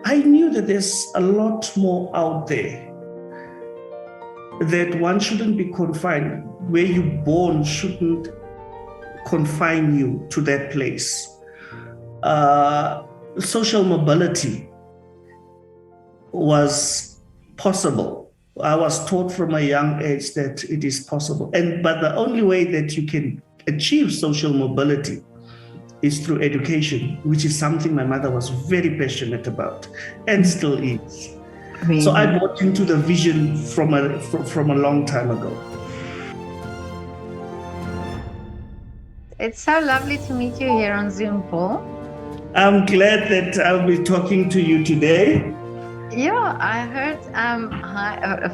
I knew that there's a lot more out there, that one shouldn't be confined. Where you're born shouldn't confine you to that place. Social mobility was possible. I was taught from a young age that it is possible. But the only way that you can achieve social mobility is through education, which is something my mother was very passionate about and still is. Really? So I bought into the vision from a long time ago. It's so lovely to meet you here on Zoom, Paul. I'm glad that I'll be talking to you today. Yeah, I heard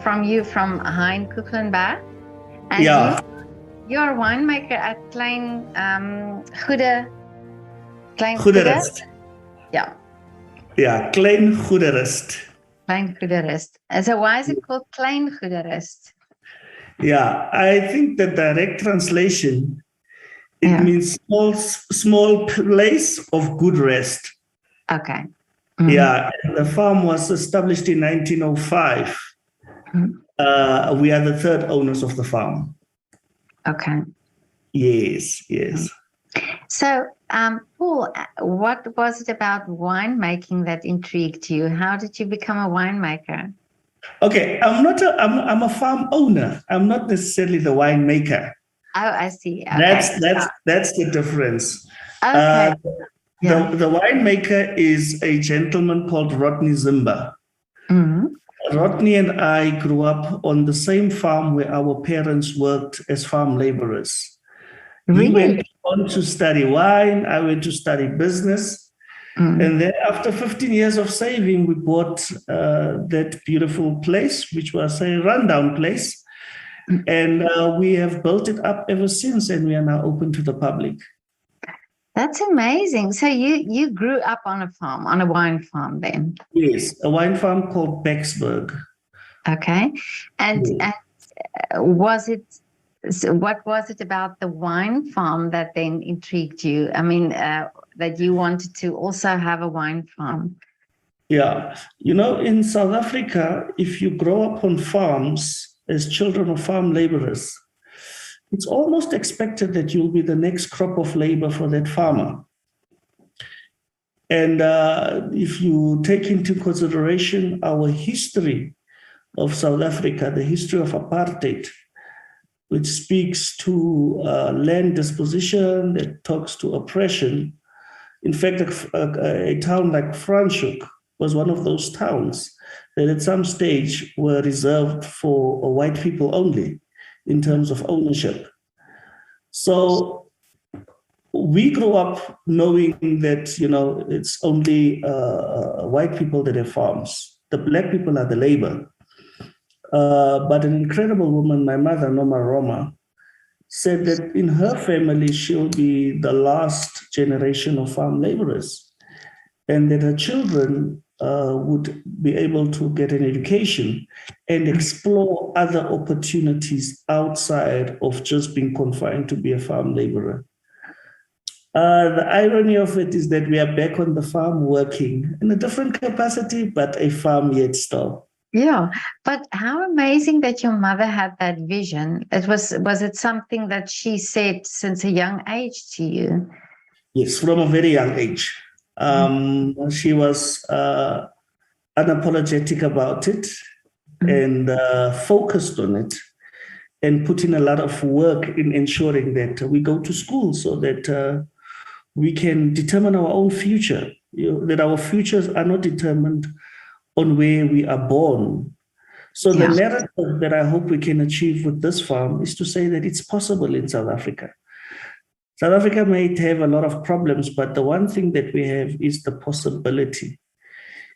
from you from Hein Kuchlenbach. And Yeah. you're a winemaker at Klein Goederust. Yeah. Yeah, Klein Goederust. Klein Goederust. So why is it called Klein Goederust? Yeah, I think the direct translation, it means small place of good rest. Okay. Mm-hmm. Yeah, the farm was established in 1905. Mm-hmm. We are the third owners of the farm. Okay. Yes. So, Paul, what was it about winemaking that intrigued you? How did you become a winemaker? Okay, I'm a farm owner. I'm not necessarily the winemaker. Oh, I see. Okay. That's the difference. Okay. The winemaker is a gentleman called Rodney Zimba. Mm-hmm. Rodney and I grew up on the same farm where our parents worked as farm laborers. Really? He went on to study wine. I went to study business. Mm-hmm. And then after 15 years of saving, we bought that beautiful place, which was a rundown place. Mm-hmm. And we have built it up ever since, and we are now open to the public. That's amazing. So you grew up on a farm, on a wine farm then? Yes, a wine farm called Becksburg. Okay. And what was it about the wine farm that then intrigued you? I mean, that you wanted to also have a wine farm? Yeah. In South Africa, if you grow up on farms as children of farm laborers, it's almost expected that you'll be the next crop of labor for that farmer. And if you take into consideration our history of South Africa, the history of apartheid, which speaks to land disposition, that talks to oppression. In fact, a town like Franschoek was one of those towns that at some stage were reserved for white people only in terms of ownership. So we grew up knowing that, it's only white people that have farms. The black people are the labor. But an incredible woman, my mother, Noma Roma, said that in her family, she'll be the last generation of farm laborers, and that her children would be able to get an education and explore other opportunities outside of just being confined to be a farm laborer. The irony of it is that we are back on the farm working in a different capacity, but a farm yet still. Yeah, but how amazing that your mother had that vision. Was it something that she said since a young age to you? Yes, from a very young age. She was unapologetic about it and focused on it, and put in a lot of work in ensuring that we go to school so that we can determine our own future, that our futures are not determined on where we are born. So the narrative that I hope we can achieve with this farm is to say that it's possible in South Africa. South Africa may have a lot of problems, but the one thing that we have is the possibility.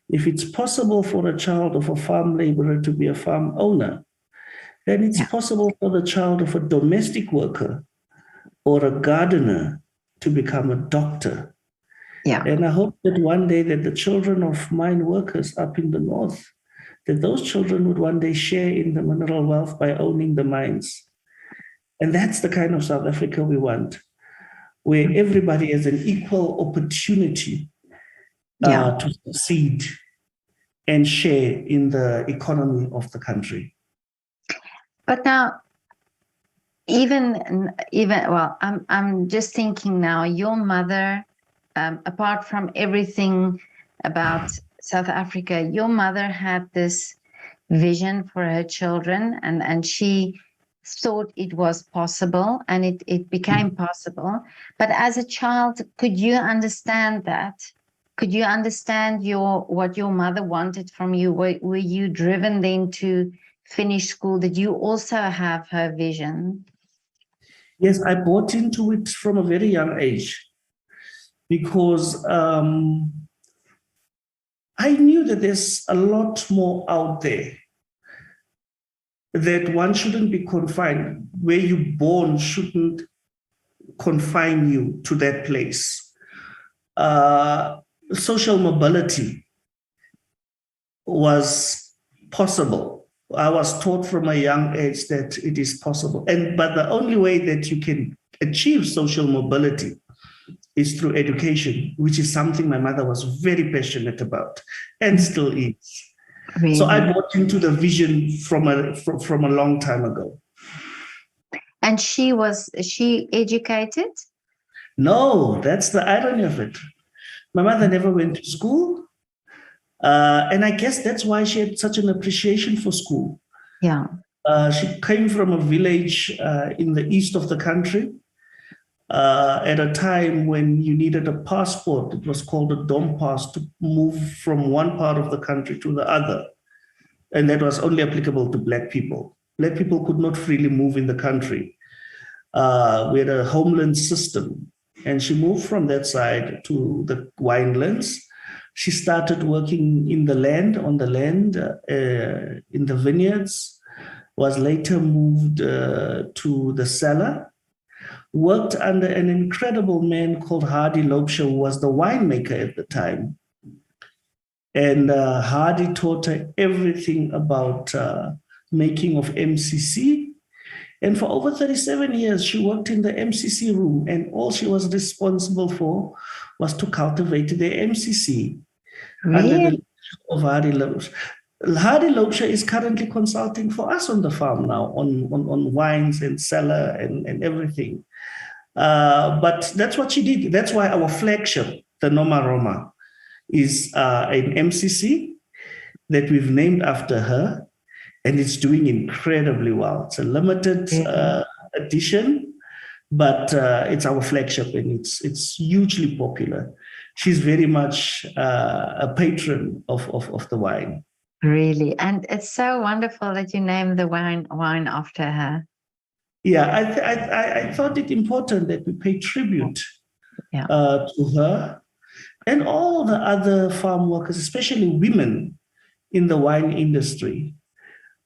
If it's possible for a child of a farm laborer to be a farm owner, then it's possible for the child of a domestic worker or a gardener to become a doctor. Yeah. And I hope that one day that the children of mine workers up in the north, that those children would one day share in the mineral wealth by owning the mines. And that's the kind of South Africa we want, where everybody has an equal opportunity to succeed and share in the economy of the country. But now, even well, I'm just thinking now, your mother, apart from everything about South Africa, your mother had this vision for her children, and she thought it was possible, and it became possible. But as a child, could you understand that? Could you understand what your mother wanted from you? Were you driven then to finish school? Did you also have her vision? Yes, I bought into it from a very young age because I knew that there's a lot more out there, that one shouldn't be confined. Where you're born shouldn't confine you to that place. Social mobility was possible. I was taught from a young age that it is possible. But the only way that you can achieve social mobility is through education, which is something my mother was very passionate about and still is. Really? So I bought into the vision from a long time ago. And she educated? No, that's the irony of it. My mother never went to school. And I guess that's why she had such an appreciation for school. Yeah. She came from a village in the east of the country at a time when you needed a passport. It was called a dom pass to move from one part of the country to the other. And that was only applicable to Black people. Black people could not freely move in the country. We had a homeland system. And she moved from that side to the winelands. She started working in the land, on the land, in the vineyards, was later moved to the cellar, worked under an incredible man called Hardy Loubser, who was the winemaker at the time. And Hardy taught her everything about making of MCC. And for over 37 years, she worked in the MCC room, and all she was responsible for was to cultivate the MCC. Really? Under the leadership of Hardy Loubser. Hardy Loubser is currently consulting for us on the farm now on wines and cellar and everything. But that's what she did. That's why our flagship, the Noma Roma, is an MCC that we've named after her, and it's doing incredibly well. It's a limited edition, but it's our flagship, and it's hugely popular. She's very much a patron of the wine. Really? And it's so wonderful that you named the wine after her. Yeah, I thought it important that we pay tribute to her and all the other farm workers, especially women in the wine industry,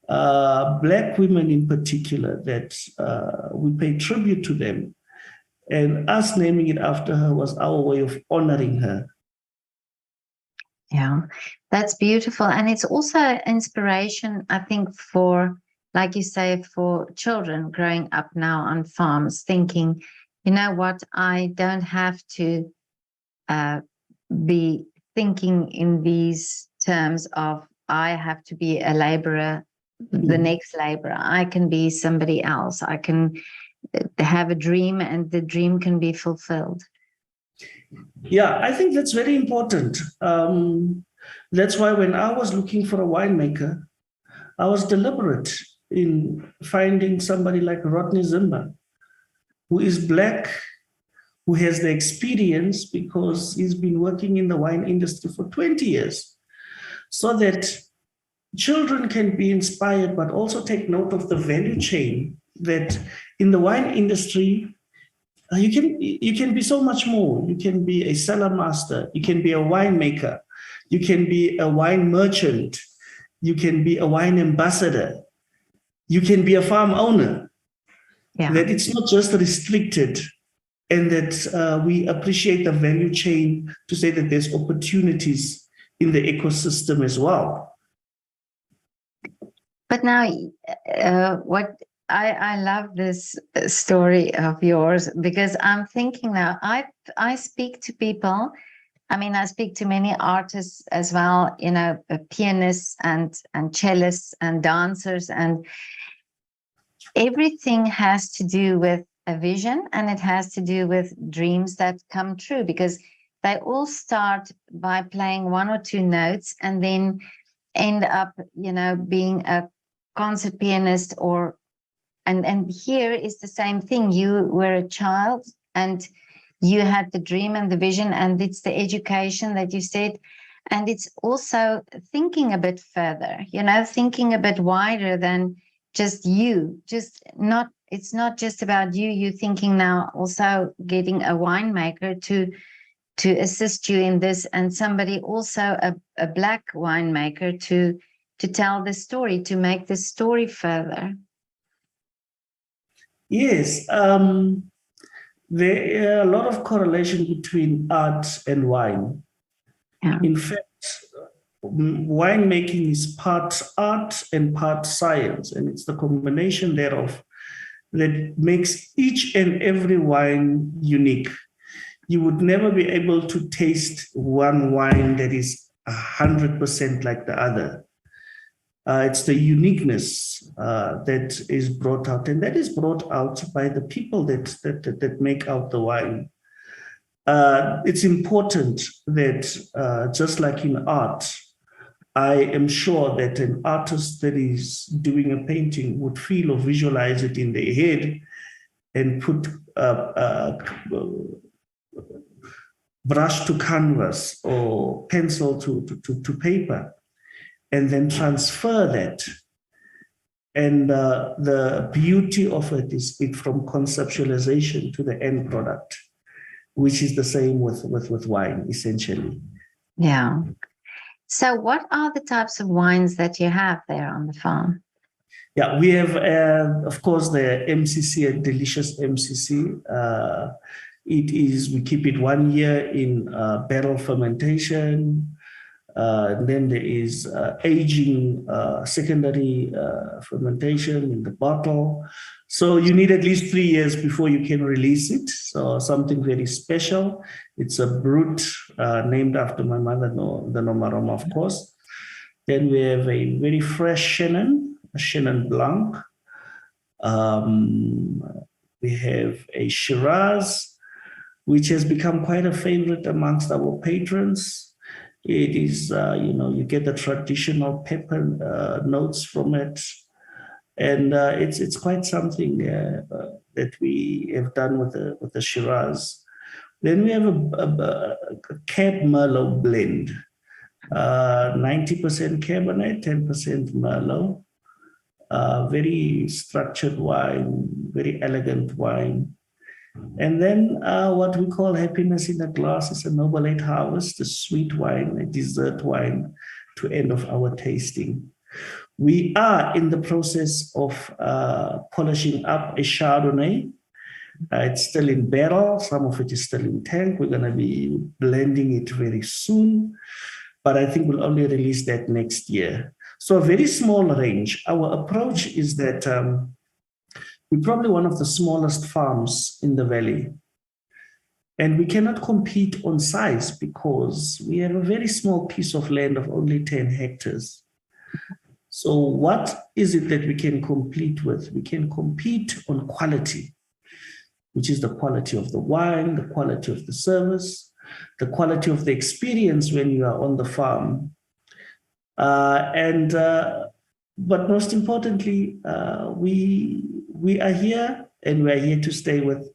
Black women in particular, that we pay tribute to them. And us naming it after her was our way of honoring her. Yeah, that's beautiful. And it's also inspiration, I think, for, like you say, for children growing up now on farms, thinking, you know what, I don't have to be thinking in these terms of I have to be a laborer, the next laborer. I can be somebody else. I can have a dream, and the dream can be fulfilled. Yeah, I think that's very important. That's why when I was looking for a winemaker, I was deliberate in finding somebody like Rodney Zimba, who is Black, who has the experience because he's been working in the wine industry for 20 years, so that children can be inspired, but also take note of the value chain that in the wine industry, you can be so much more. You can be a cellar master. You can be a winemaker. You can be a wine merchant. You can be a wine ambassador. You can be a farm owner. Yeah. That it's not just restricted, and that we appreciate the value chain to say that there's opportunities in the ecosystem as well. But now, what I love this story of yours, because I'm thinking now, I speak to people I mean, I speak to many artists as well, you know, pianists and cellists and dancers, and everything has to do with a vision, and it has to do with dreams that come true, because they all start by playing one or two notes and then end up, you know, being a concert pianist. Or and here is the same thing. You were a child and you had the dream and the vision, and it's the education that you said, and it's also thinking a bit further, you know, thinking a bit wider than just you. Just not, it's not just about you. You thinking now also getting a winemaker to assist you in this, and somebody also a black winemaker to tell the story, to make the story further. Yes, there are a lot of correlation between art and wine. Yeah. In fact, winemaking is part art and part science, and it's the combination thereof that makes each and every wine unique. You would never be able to taste one wine that is 100% like the other. It's the uniqueness that is brought out, and that is brought out by the people that make out the wine. It's important that just like in art, I am sure that an artist that is doing a painting would feel or visualize it in their head and put brush to canvas or pencil to paper, and then transfer that. And the beauty of it is it from conceptualization to the end product, which is the same with wine, essentially. Yeah. So what are the types of wines that you have there on the farm? Yeah, we have, of course, the MCC, a delicious MCC. We keep it 1 year in barrel fermentation. Then there is aging, secondary fermentation in the bottle. So you need at least 3 years before you can release it. So something very special. It's a brut named after my mother, the Nomaroma, of course. Then we have a very fresh Chenin Blanc. We have a Shiraz, which has become quite a favorite amongst our patrons. It is, you get the traditional pepper notes from it. And it's quite something that we have done with the Shiraz. Then we have a Cab Merlot blend, 90% Cabernet, 10% Merlot. Very structured wine, very elegant wine. And then what we call happiness in a glass is a Noble 8 Harvest, a sweet wine, a dessert wine to end of our tasting. We are in the process of polishing up a Chardonnay. It's still in barrel. Some of it is still in tank. We're going to be blending it very soon, but I think we'll only release that next year. So a very small range. Our approach is that we're probably one of the smallest farms in the valley. And we cannot compete on size because we have a very small piece of land of only 10 hectares. So what is it that we can compete with? We can compete on quality, which is the quality of the wine, the quality of the service, the quality of the experience when you are on the farm. But most importantly, we are here, and we are here to stay with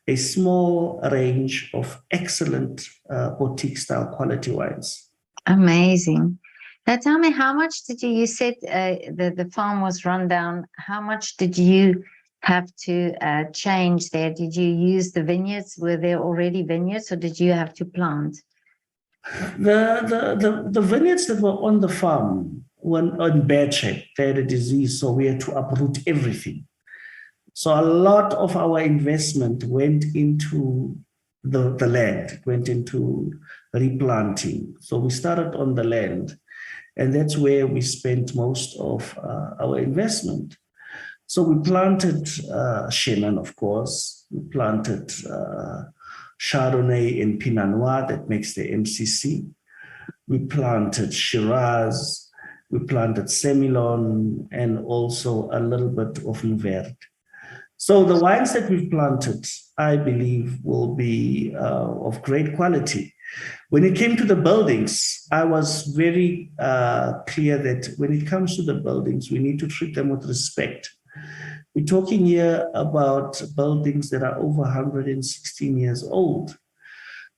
a small range of excellent boutique style quality wines. Amazing. Now tell me, how much did you said the farm was run down. How much did you have to change there? Did you use the vineyards? Were there already vineyards, or did you have to plant? The vineyards that were on the farm were in bad shape. They had a disease, so we had to uproot everything. So a lot of our investment went into the land, it went into replanting. So we started on the land, and that's where we spent most of our investment. So we planted Chenin, of course. We planted Chardonnay and Pinot Noir that makes the MCC. We planted Shiraz, we planted Semillon, and also a little bit of Mourvèdre. So the wines that we've planted, I believe, will be of great quality. When it came to the buildings, I was very clear that when it comes to the buildings, we need to treat them with respect. We're talking here about buildings that are over 116 years old.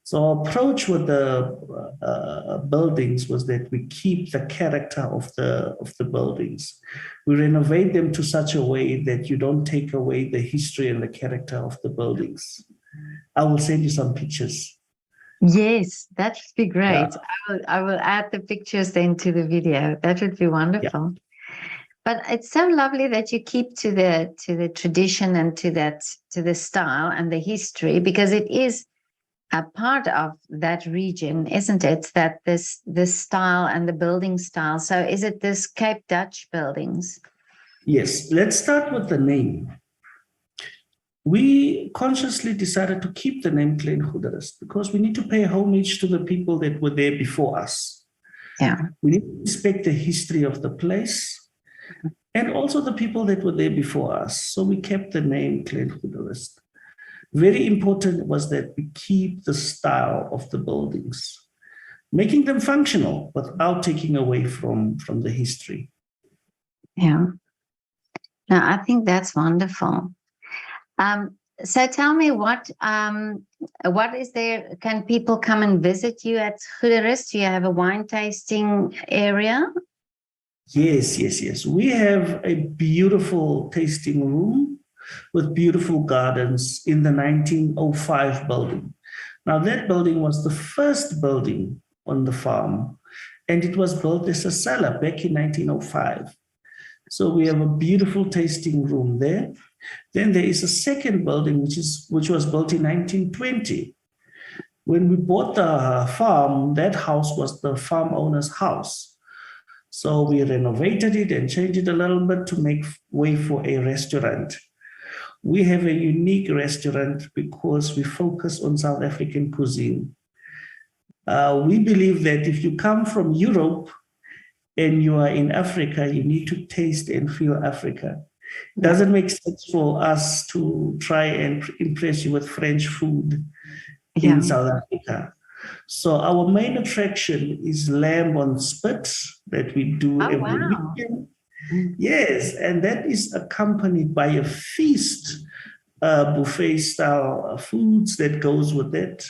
So our approach with the buildings was that we keep the character of the buildings. We renovate them to such a way that you don't take away the history and the character of the buildings. I will send you some pictures. Yes, that would be great. Yeah. I will add the pictures then to the video. That would be wonderful. Yeah. But it's so lovely that you keep to the tradition and to the style and the history, because it is a part of that region, isn't it? That this style and the building style. So is it this Cape Dutch buildings? Yes. Let's start with the name. We consciously decided to keep the name Klein Goederust because we need to pay homage to the people that were there before us. Yeah. We need to respect the history of the place and also the people that were there before us. So we kept the name Klein Goederust. Very important was that we keep the style of the buildings, making them functional without taking away from the history. Yeah. No, I think that's wonderful. So tell me what is there? Can people come and visit you at Goederust? Do you have a wine tasting area? Yes. We have a beautiful tasting room with beautiful gardens in the 1905 building. Now that building was the first building on the farm, and it was built as a cellar back in 1905. So we have a beautiful tasting room there. Then there is a second building, which was built in 1920. When we bought the farm, that house was the farm owner's house. So we renovated it and changed it a little bit to make way for a restaurant. We have a unique restaurant because we focus on South African cuisine. We believe that if you come from Europe and you are in Africa, you need to taste and feel Africa. It doesn't make sense for us to try and impress you with French food in South Africa. So our main attraction is lamb on spit that we do every weekend. Yes, and that is accompanied by a feast, buffet style foods that goes with it.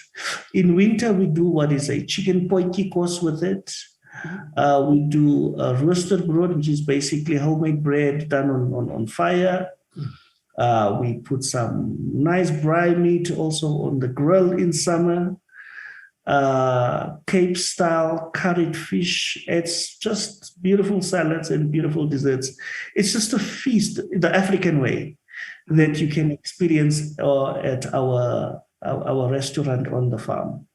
In winter, we do what is a chicken potjie course with it. We do roasted bread, which is basically homemade bread done on fire. We put some nice braai meat also on the grill in summer. Cape style curried fish. It's just beautiful salads and beautiful desserts. It's just a feast, the African way, that you can experience at our restaurant on the farm.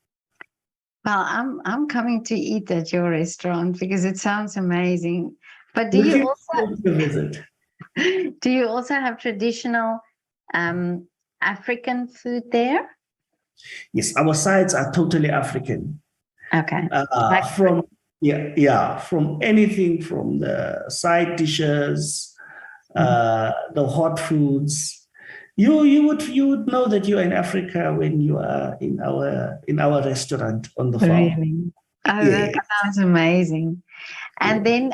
Well, I'm coming to eat at your restaurant because it sounds amazing. But do you also have traditional African food there? Yes, our sides are totally African. Okay. From anything from the side dishes, the hot foods. You would know that you are in Africa when you are in our restaurant on the farm. Really? Oh, that sounds amazing. And then,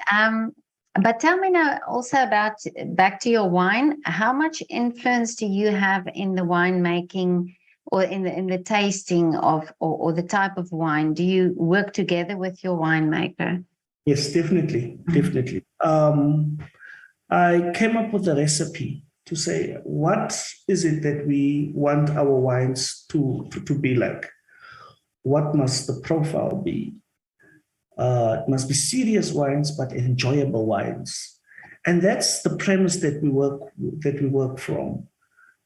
but tell me now also about, back to your wine. How much influence do you have in the winemaking or in the tasting of or the type of wine? Do you work together with your winemaker? Yes, definitely. I came up with a recipe to say, what is it that we want our wines to be like? What must the profile be? It must be serious wines, but enjoyable wines. And that's the premise that we work from,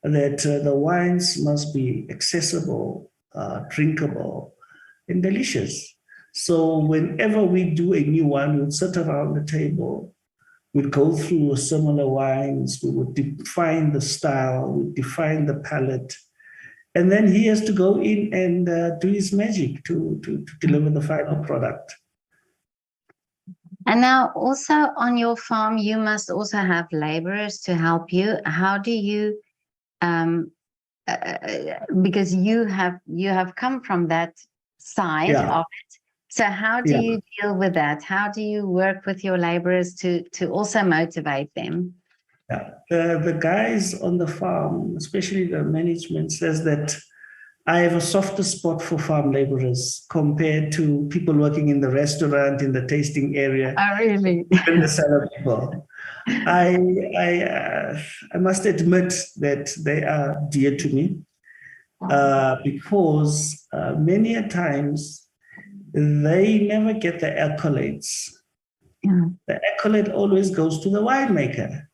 that the wines must be accessible, drinkable, and delicious. So whenever we do a new wine, we'll sit around the table, we'd go through similar wines, we would define the style, we'd define the palate, And then he has to go in and do his magic to deliver the final product. And now also on your farm, you must also have laborers to help you. How do you, because you have come from that side of it. So how do you deal with that? How do you work with your laborers to also motivate them? Yeah, the guys on the farm, especially the management, says that I have a softer spot for farm laborers compared to people working in the restaurant, in the tasting area, Oh, really? even the salad people. I must admit that they are dear to me because many a times they never get the accolades. Yeah. The accolade always goes to the winemaker.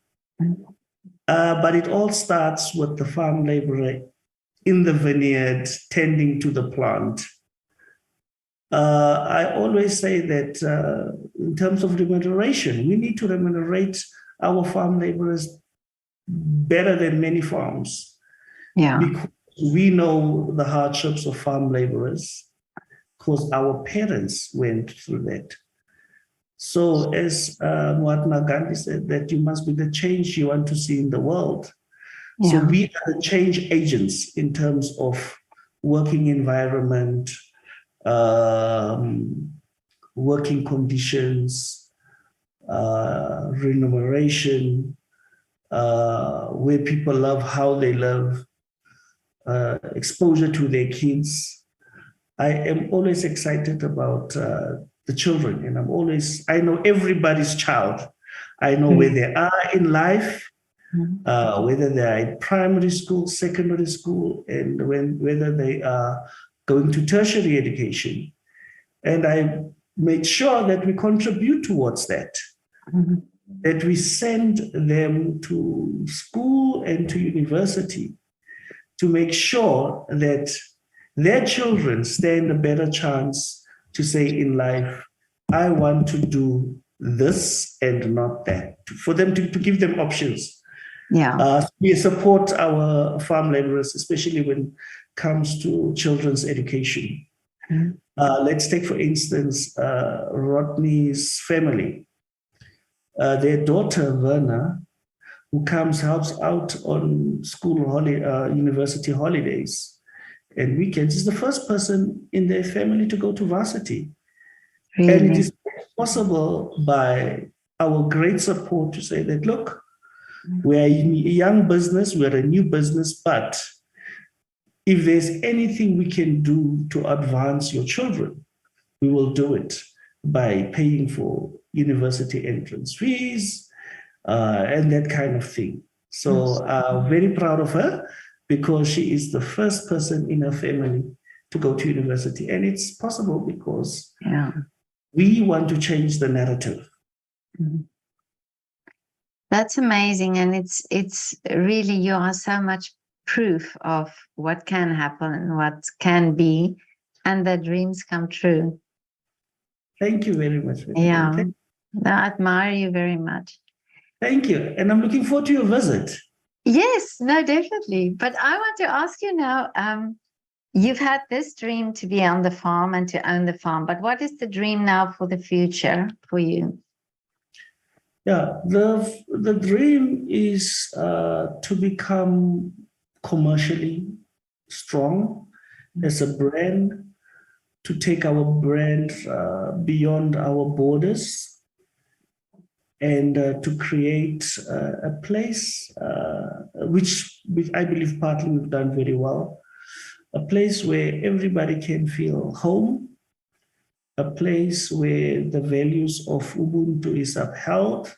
But it all starts with the farm laborer in the vineyard, tending to the plant. I always say that in terms of remuneration, we need to remunerate our farm laborers better than many farms. Yeah. Because we know the hardships of farm laborers, because our parents went through that. So as Mahatma Gandhi said, that you must be the change you want to see in the world. Yeah. So we are the change agents in terms of working environment, working conditions, remuneration, where people love how they live, exposure to their kids. I am always excited about the children, and I know everybody's child. I know where they are in life, whether they are in primary school, secondary school, and whether they are going to tertiary education. And I made sure that we contribute towards that, that we send them to school and to university to make sure that their children stand a better chance to say in life, I want to do this and not that, for them to give them options. Yeah. We support our farm laborers, especially when it comes to children's education. Let's take, for instance, Rodney's family. Their daughter, Verna, who helps out on university holidays and weekends, is the first person in their family to go to varsity. Really? And it is possible by our great support to say that, look, we're a young business, we're a new business, but if there's anything we can do to advance your children, we will do it by paying for university entrance fees and that kind of thing. So very proud of her because she is the first person in her family to go to university. And it's possible because we want to change the narrative. That's amazing. And it's really, you are so much proof of what can happen and what can be, and that dreams come true. Thank you very much. Yeah, I admire you very much. Thank you. And I'm looking forward to your visit. Yes, no, definitely. But I want to ask you now, you've had this dream to be on the farm and to own the farm, but what is the dream now for the future for you? Yeah, the dream is to become commercially strong as a brand, to take our brand beyond our borders, and to create a place which I believe partly we've done very well, a place where everybody can feel home, a place where the values of Ubuntu is upheld,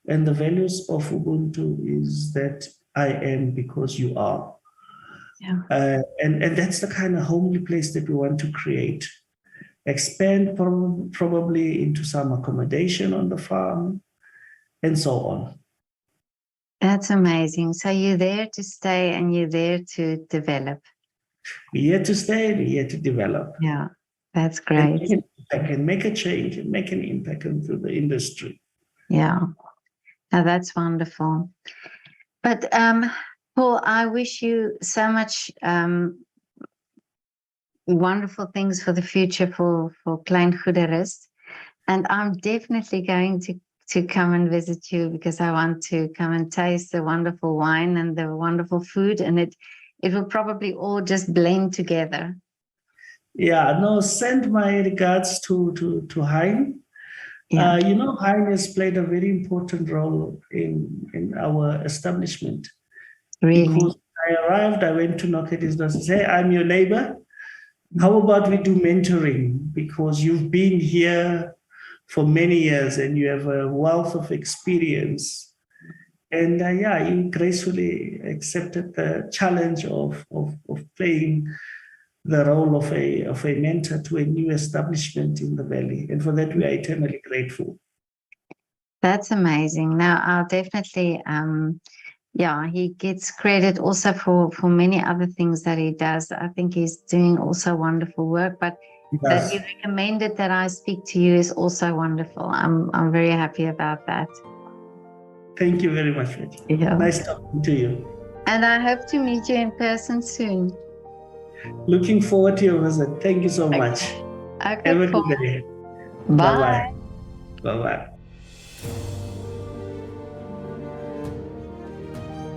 and the values of Ubuntu is that I am because you are. Yeah. And that's the kind of homely place that we want to create. Expand probably into some accommodation on the farm, and so on. That's amazing. So you're there to stay and you're there to develop. We're here to stay, we're here to develop. Yeah, that's great. And make a change and make an impact into the industry. Yeah, now that's wonderful. But Paul, I wish you so much wonderful things for the future for Klein Goederust. And I'm definitely going to come and visit you because I want to come and taste the wonderful wine and the wonderful food. And it will probably all just blend together. Yeah, no, send my regards to Hein. Yeah, Hein has played a very important role in our establishment really. because I arrived, I went to knock at his door and say, hey, I'm your neighbor. How about we do mentoring? Because you've been here for many years and you have a wealth of experience. And yeah, he gracefully accepted the challenge of playing the role of a mentor to a new establishment in the valley. And for that, we are eternally grateful. That's amazing. Now, I'll definitely, yeah, he gets credit also for many other things that he does. I think he's doing also wonderful work, but that Yes. you recommended that I speak to you is also wonderful. I'm very happy about that. Thank you very much, Reggie. Yeah. Nice talking to you. And I hope to meet you in person soon. Looking forward to your visit. Thank you so much. Okay, Have a Paul. good day. Bye. Bye-bye. Bye-bye.